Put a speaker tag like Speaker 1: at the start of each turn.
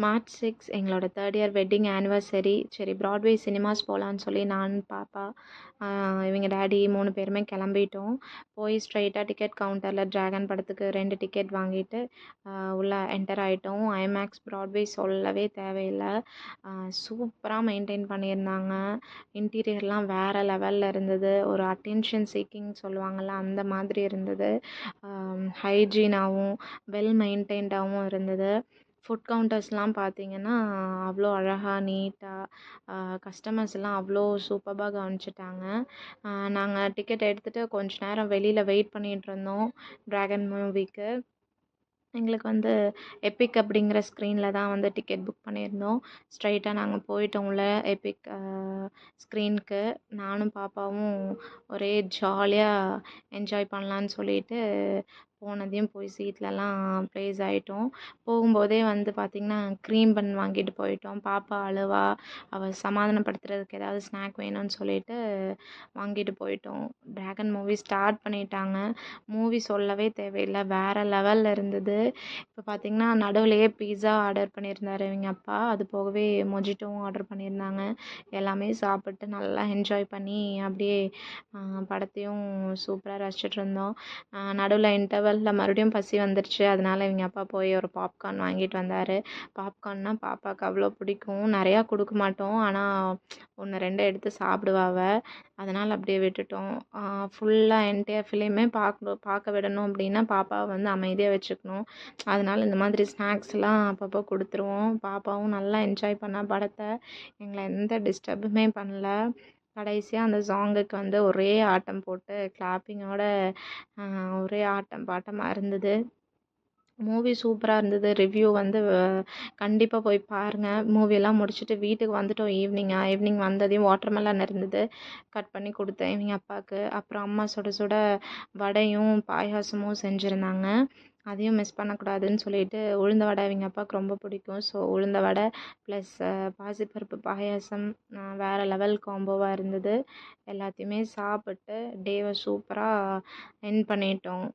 Speaker 1: March 6 எங்களோட 3rd year wedding anniversary. சரி Broadway cinemas போகலான்னு சொல்லி நான், பாப்பா, இவங்க டாடி 3 பேருமே கிளம்பிட்டோம். போய் ஸ்ட்ரைட்டாக டிக்கெட் கவுண்டரில் டிராகன் படத்துக்கு 2 டிக்கெட் வாங்கிட்டு உள்ளே என்டர் ஆகிட்டோம். ஐமேக்ஸ் ப்ராட்வே சொல்லவே தேவையில்லை. சூப்பராக மெயின்டைன் பண்ணியிருந்தாங்க. இன்டீரியர்லாம் வேறு லெவலில் இருந்தது. ஒரு அட்டென்ஷன் சீக்கிங் சொல்லுவாங்கள்ல, அந்த மாதிரி இருந்தது. ஹைஜீனாகவும் வெல் மெயின்டைன்டாகவும் இருந்தது. ஃபுட் கவுண்டர்ஸ்லாம் பார்த்தீங்கன்னா அவ்வளோ அழகாக நீட்டாக கஸ்டமர்ஸ்லாம் அவ்வளோ சூப்பராக கவனிச்சிட்டாங்க. நாங்கள் டிக்கெட் எடுத்துகிட்டு கொஞ்ச நேரம் வெளியில் வெயிட் பண்ணிகிட்டு இருந்தோம் டிராகன் மூவிக்கு. எங்களுக்கு வந்து எபிக் அப்படிங்கிற ஸ்க்ரீனில் தான் வந்து டிக்கெட் புக் பண்ணியிருந்தோம். ஸ்ட்ரைட்டாக நாங்கள் போயிட்டோம் உள்ள எபிக் ஸ்க்ரீனுக்கு. நானும் பாப்பாவும் ஒரே ஜாலியாக என்ஜாய் பண்ணலான்னு சொல்லிட்டு போனதையும் போய் சீட்லலாம் ப்ளேஸ் ஆகிட்டோம். போகும்போதே வந்து பார்த்திங்கன்னா க்ரீம் பன் வாங்கிட்டு போயிட்டோம். பாப்பா அழுவா, அவள் சமாதானப்படுத்துறதுக்கு ஏதாவது ஸ்நாக் வேணும்னு சொல்லிட்டு வாங்கிட்டு போயிட்டோம். டிராகன் மூவி ஸ்டார்ட் பண்ணிட்டாங்க. மூவி சொல்லவே தேவையில்லை, வேறு லெவலில் இருந்தது. இப்போ பார்த்திங்கன்னா நடுவுலையே பீஸா ஆர்டர் பண்ணியிருந்தாரு இவங்க அப்பா. அது போகவே மொஜிட்டோவும் ஆர்டர் பண்ணியிருந்தாங்க. எல்லாமே சாப்பிட்டு நல்லா என்ஜாய் பண்ணி அப்படியே படத்தையும் சூப்பராக ரசிச்சுட்டு இருந்தோம். நடுவில் இன்டர்வலில் மறுபடியும் பசி வந்துருச்சு. அதனால இவங்க அப்பா போய் ஒரு பாப்கார்ன் வாங்கிட்டு வந்தார். பாப்கார்ன்னா பாப்பாவுக்கு அவ்வளோ பிடிக்கும். நிறையா கொடுக்க மாட்டோம், ஆனால் 1 2 எடுத்து சாப்பிடுவா அவள். அதனால் அப்படியே விட்டுட்டோம். ஃபுல்லாக என்டையர் ஃபிலிமே பார்க்க விடணும் அப்படின்னா பாப்பாவை வந்து அமைதியாக வச்சுக்கணும். அதனால் இந்த மாதிரி ஸ்நாக்ஸ்லாம் அப்பப்போ கொடுத்துருவோம். பாப்பாவும் நல்லா என்ஜாய் பண்ணா படத்தை. எங்களை எந்த டிஸ்டர்புமே பண்ணல. கடைசியாக அந்த சாங்குக்கு வந்து ஒரே ஆட்டம் போட்டு கிளாப்பிங்கோட ஒரே ஆட்டம் பாட்டமாக இருந்தது. மூவி சூப்பராக இருந்தது. ரிவ்யூ வந்து கண்டிப்பாக போய் பாருங்கள். மூவியெல்லாம் முடிச்சுட்டு வீட்டுக்கு வந்துட்டோம். ஈவினிங் வந்ததையும் வாட்டர்மெலன் இருந்தது, கட் பண்ணி கொடுத்தேன் இவங்க அப்பாவுக்கு. அப்புறம் அம்மா சுட சுட வடையும் பாயாசமும் செஞ்சுருந்தாங்க. அதையும் மிஸ் பண்ணக்கூடாதுன்னு சொல்லிட்டு உளுந்த வடை இவங்க அப்பாவுக்கு ரொம்ப பிடிக்கும். ஸோ உளுந்த வடை ப்ளஸ் பாசிப்பருப்பு பாயாசம் வேறு லெவல் காம்போவாக இருந்தது. எல்லாத்தையுமே சாப்பிட்டு டேவை சூப்பராக எண்ட் பண்ணிட்டோம்.